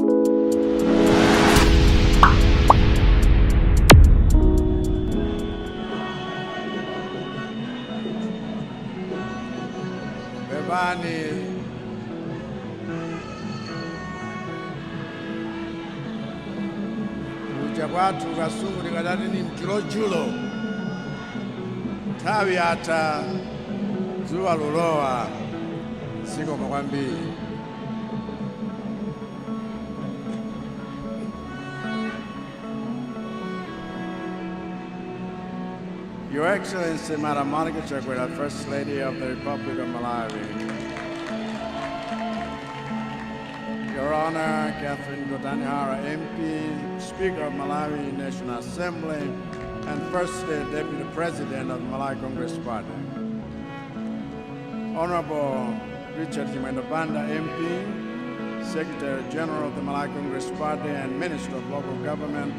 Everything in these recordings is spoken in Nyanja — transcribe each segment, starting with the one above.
Bebani kuja kwathu kasungu likadati ni mjulojulo nthawi yatha dzuwa lulowa zikomo kwambiri. Your Excellency, Madam Monica Chakwera, First Lady of the Republic of Malawi. Your Honor, Catherine Gotanihara, MP, Speaker of Malawi National Assembly, and First Deputy President of the Malawi Congress Party. Honorable Richard Chimwendo Banda, MP, Secretary General of the Malawi Congress Party, and Minister of Local Government,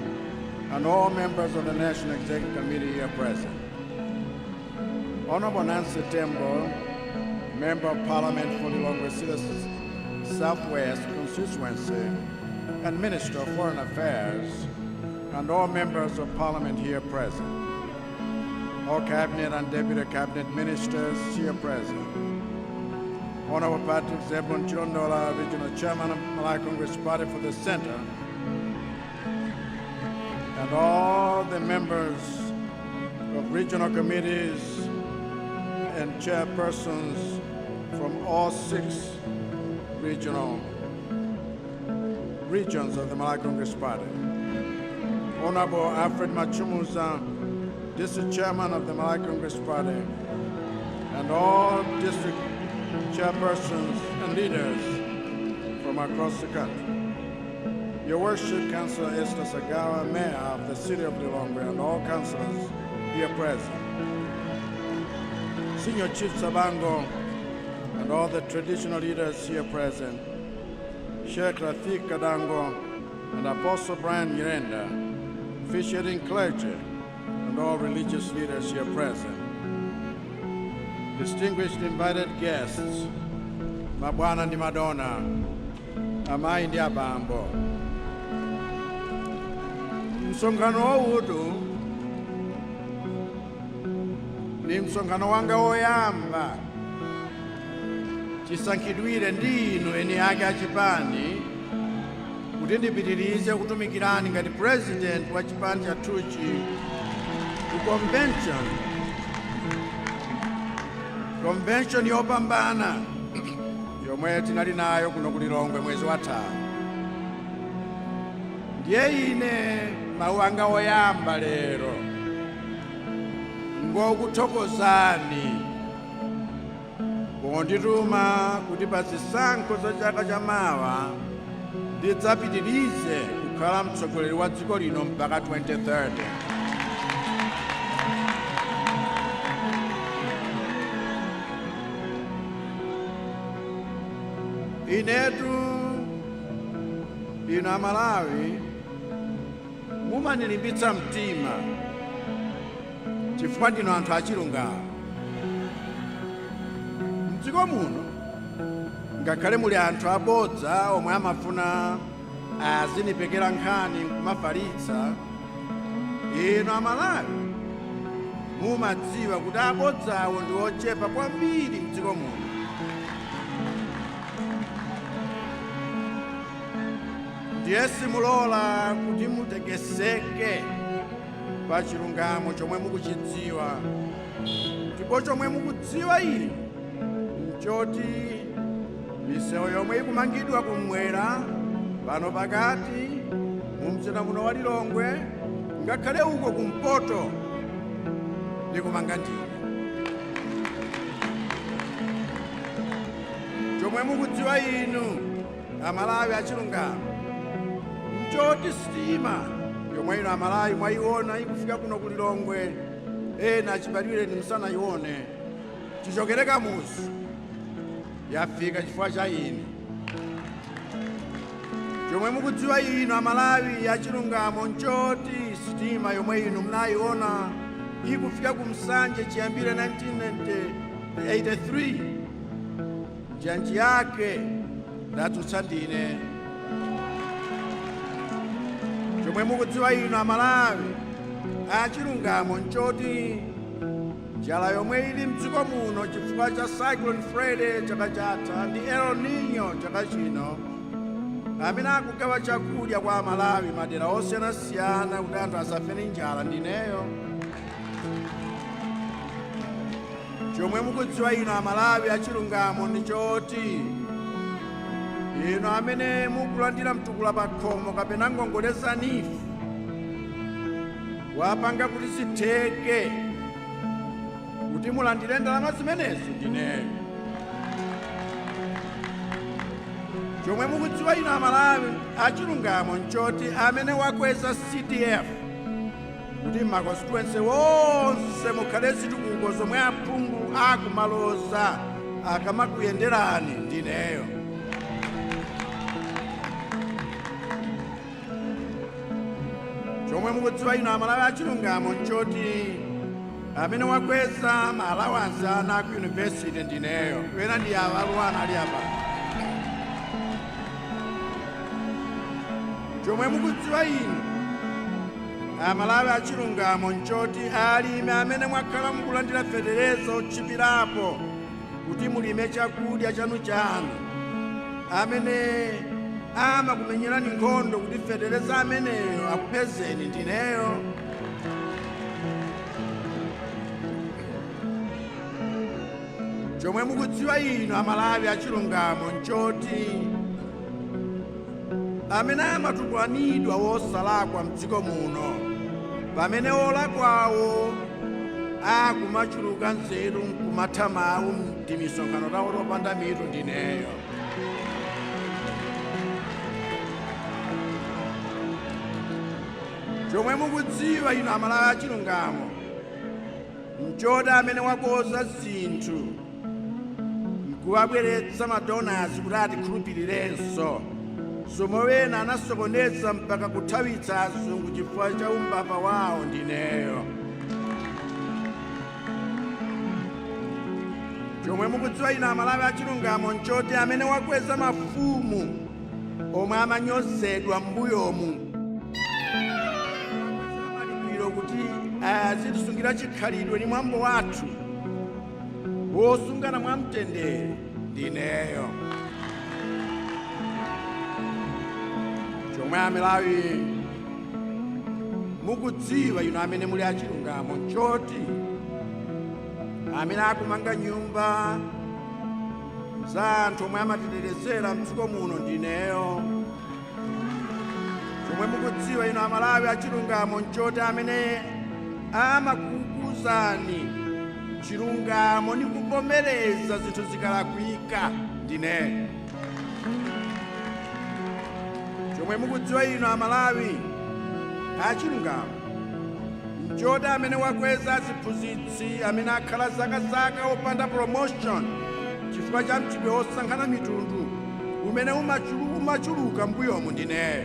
and all members of the National Executive Committee here present. Honorable Nancy Tembo, Member of Parliament for the Lilongwe City Southwest Constituency, and Minister of Foreign Affairs, and all members of Parliament here present. All Cabinet and Deputy Cabinet Ministers here present. Honorable Patrick Zebulon Chilondola, Regional Chairman of Malawi Congress Party for the Center, and all the members of regional committees and chairpersons from all 6 regions of the Malawi Congress Party. Honorable Alfred Machumuza, District Chairman of the Malawi Congress Party, and all district chairpersons and leaders from across the country. Your Worship, Councillor Esther Sagawa, Mayor of the City of Lilongwe, and all councillors here present. Senior Chief Sabango, and all the traditional leaders here present. Sheikh Rafiq Kadango, and Apostle Brian Nyirenda, officiating clergy, and all religious leaders here present. Distinguished invited guests, Mabwana ndi Madonna, Amai ndi Abambo. Msonkhano wautu ni msonkhano wanga woyamba chisankhidwire ndinu eni ake achipani kuti ndipitirize kutumikirani ngati president wa chipani chathuchi ku convention yopambana yomwe tinali nayo kuno ku Lilongwe mwezi wathawu. Ndiye ine mawu anga woyamba lero ngokuthokozani pondituma kuti pa zisankho za chaka chamawa ndidzapitirize kukhala mtsogoleri wa dziko lino mpaka 2030. Inetu inu Amalawi mumanilimbitsa mtima chifukwa ndinu anthu achilungamo. Mdziko muno ngakhale muli anthu abodza omwe amafuna azinipekera nkhani kumafalitsa, inu Amalawi mumadziwa kuti abodzawo ndi ochepa kwambiri mdziko muno. Ndiye simulola kuti mutekeseke pa chilungamo chomwe mukuchidziwa, ndipo chomwe mukudziwa inu nchoti misewu yomwe ikumangidwa kumwera pano pakati mu mzinda muno wa Lilongwe ngakhale uko kumpoto ndikumanga ndine. Chomwe mukudziwa inu Amalawi achilungamo nchoti sitima yomwe inu Amalawi mwayiona ikufika kuno ku Lilongwe, ena achibadwire ni musanayione, chichokere kamuzu yafika chifukwa cha ine. Chomwe mukudziwa inu Amalawi achilungamo nchoti sitima yomwe inu munayiona ikufika ku Msanje chiyambire 1983 njanji yake ndatutsa ndine chomwe mukudziwa inu Amalawi achilungamo nchoti njala yomwe ili mdziko muno chifukwa cha Cyclone Freddy chaka chatha ndi El Nino chaka chino amene akugawa chakudya kwa Amalawi madera osiyanasiyana kuti anthu asafe ndi njala ndineyo. Chomwe mukudziwa inu Amalawi achilungamo ndi choti inu amene mukulandira mtukula pa khomo kapena ngongole zanifu wapanga kuti zitheke kuti mulandire ndalama zimenezo ndineyo. Chomwe mukudziwa inu Amalawi achilungamo nchoti amene wakweza CDF kuti makonstituensi wonse mukhale zitukuko zomwe aphungu akumaloza akamakuyenderani ndineyo. Chomwe mukudziwa inu Amalawi achilungamo nchoti amene wakweza maalawansi ana ku university ndineyo. Wena ndi awaluwana ali apa. Chomwe mukudziwa inu Amalawi achilungamo nchoti alimi amene mwakhala mukulandira fetereza otchipirapo kuti mulime chakudya chanu amene amakumenyerani nkhondo kuti fetereza ameneyo akupezeni ndineyo. Chomwe mukudziwa inu Amalawi achilungamo nchoti amene amatukulanidwa wosalakwa mdziko muno pamene olakwawo akumachuluka nzeru nkumatha mawu ndi misonkhano tawo topanda mitu ndineyo. Chomwe mukudziwa inu Amalawi achilungamo nchoti amene wakoza zinthu nkuwabweretsa madonasi kuti atikhulupirirenso zomwe wena anasokoneza mpaka kuthawitsa azungu chifukwa cha umbava wawo ndineyo. Chomwe mukudziwa inu Amalawi achilungamo nchoti amene wakweza mafumu omwe amanyozedwa m'mbuyomu malipiro kuti azitisungira chikhalidwe ni mwambo wathu wosungana mwamtendere ndineyo. Chomwe Amalawi mukudziwa inu amene muli achilungamo nchoti amene akumanga nyumba za anthu omwe amatitetezera mdziko muno ndineyo. Chomwe mukudziwa inu Amalawi achilungamo nchoti amene amakukuzani chilungamo ni kuvomereza zinthu zikalakwika ndineyo. Chomwe mukudziwa inu Amalawi achilungamo nchoti amene wakweza aziphunzitsi amene akhala zaka opanda promotion chifukwa cha mchitidwe osankhana mitundu umene umachuluka m'mbuyomu ndineyo.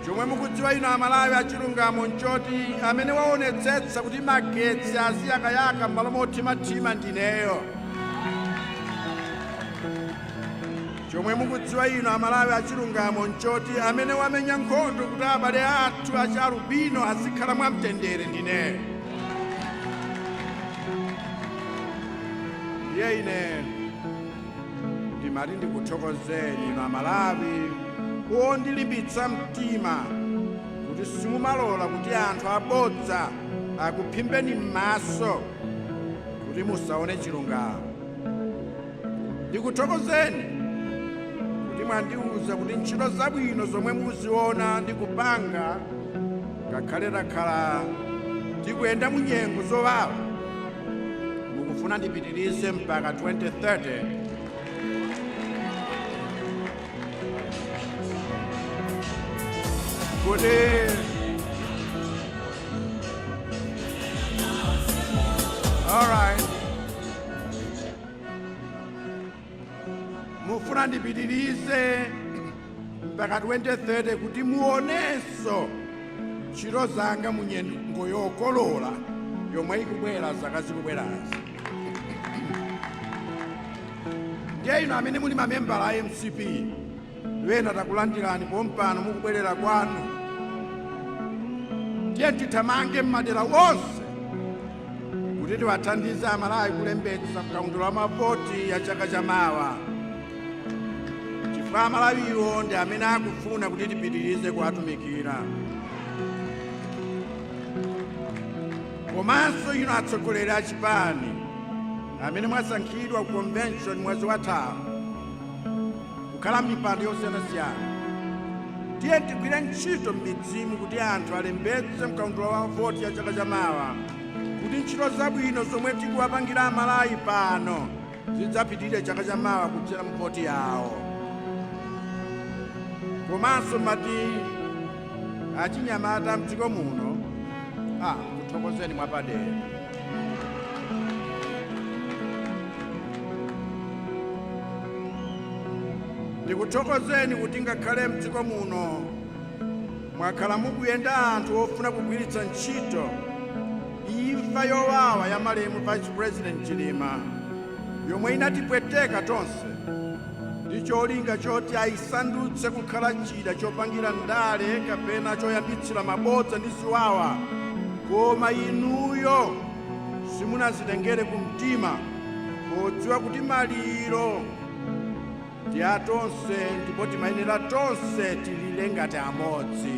Chomwe mukudziwa inu Amalawi achilungamo nchoti amene waonetsetsa kuti magetsi aziyakayaka m'malo mothimathima ndineyo. Chomwe mukudziwa inu Amalawi achilungamo nchoti amene wamenya nkhondo kuti abale athu achalubino azikhala mwamtendere ndineyo. Ndiye ine ndimati ndikuthokozeni inu Amalawi wondilimbitsa mtima kuti simumalola kuti anthu abodza akuphimbeni m'maso kuti musaone chilungamo. Ndikuthokozeni kuti mwandiuza kuti ntchito zabwino zomwe mukuziona ndikupanga ngakhale takhala tikuyenda mu nyengo zowawa mukufuna ndipitirize mpaka 2030. Kuti all right. Mufuna ndipitirize mpaka 2030 kuti muonenso ntchito zanga mu nyengo yokolola yomwe ikubwera zaka zikubwerazi. Ndiye inu amene muli mamembala a MCP wena takulandirani pompano mukubwerera kwanu. Tiye tithamange m'madera wonse kuti tiwathandize amalawi kulembetsa mkaundula wa mavoti ya chaka chamawa, chifukwa amalawiwo ndi amene akufuna kuti tipitirize kuwatumikira. Komanso inu atsogoleri a chipani amene mwasankhidwa ku convention mwezi wathawu kukhala m'mipando yosiyanasiyana, tiye tigwire ntchito m'midzimu kuti anthu alembetse mkaundula wa voti ya chaka chamawa, kuti ntchito zabwino zomwe tikuwapangira amalawi pano zidzapitirire chaka chamawa kudzera mvoti yawo. Komanso mati achinyamata mdziko muno, kuthokozeni mwapadera. Ndikuthokozeni kuti ngakhale mdziko muno mwakhala mukuyenda anthu ofuna kugwiritsa ntchito imfa yowawa ya malemu Vice President Chilima, yomwe inatipweteka tonse, ndi cholinga choti ayisandutse kukhala chida chopangira ndale kapena choyambitsira mabodza ndi ziwawa. Koma inuyo simunazitengere ku mtima, podziwa kuti maliro ndi atonse ndipo timayenera tonse tilire ngati amodzi.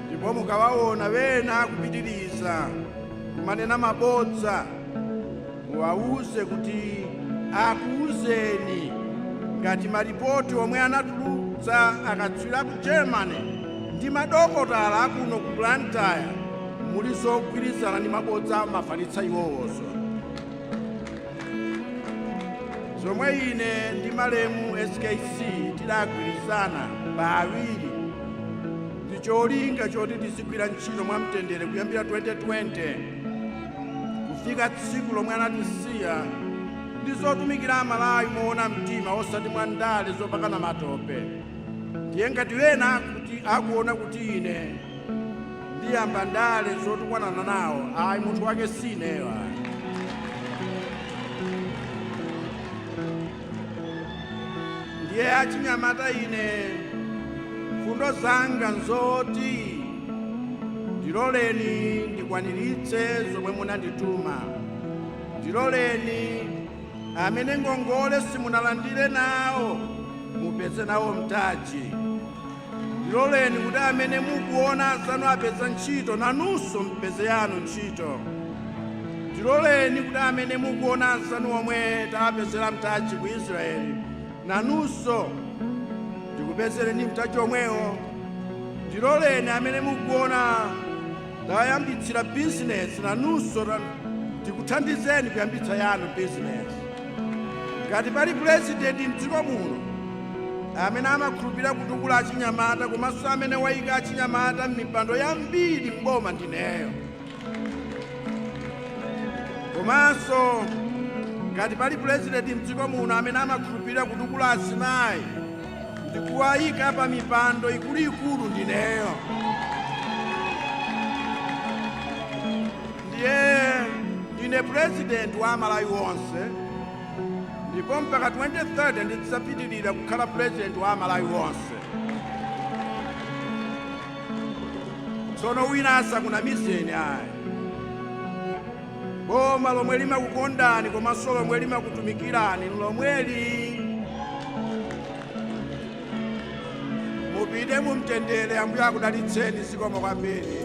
Ndipo mukawaona wena akupitiriza kumanena mabodza, muwawuze kuti akuwuzeni ngati maripoti omwe anatulutsa akatswiri ku Germany ndi madokotala akuno ku Blantyre muli zogwirizana ndi mabodza mafalitsa iwowozo. Zomwe ine ndi malemu SKC tidagwirizana pawiri ndi cholinga choti tizigwira ntchito mwamtendere kuyambira 2020 kufika tsiku lomwe anatisiya ndi zotumikira amalawi moona mtima osati mwa ndale zopakana matope. Ndiye ngati wena kuti akuona kuti ine ndiyamba ndale zotukwanana nawo, munthu wake sineyo. Ndiye achinyamata ine, fundo zanga nzoti ndiloleni ndikwaniritse zomwe munandituma. Ndiloleni amene ngongole simunalandire nawo mupeze nawo mtaji. Ndiloleni kuti amene mukuona anzanu apeza ntchito nanunso mpeze yanu ntchito. Ndiloleni kuti amene mukuona anzanu omwe tawapezera mtaji ku Israeli nanunso ndikupezereni mtaji omwewo. Ndiloleni amene mukuona tawayambitsira business nanunso ndikuthandizeni kuyambitsa yanu business. Ngati pali president mdziko muno amene amakhulupirira kutukula achinyamata komanso amene wayika achinyamata m'mipando yambiri m'boma ndineyo. Komanso ngati pali president mdziko muno amene amakhulupirira kutukula azimayi ndi kuwayika pa mipando ikuluikulu ndineyo. Ndine president wa amalawi wonse, ndipo mpaka 2030 ndidzapitirira kukhala president wa amalawi wonse. Tsono wina asakunamizeni ayi. Boma lomwe limakukondani komanso lomwe limakutumikirani lomweli. Mupite mumtendere, Ambuye akudalitseni. Zikomo kwambiri.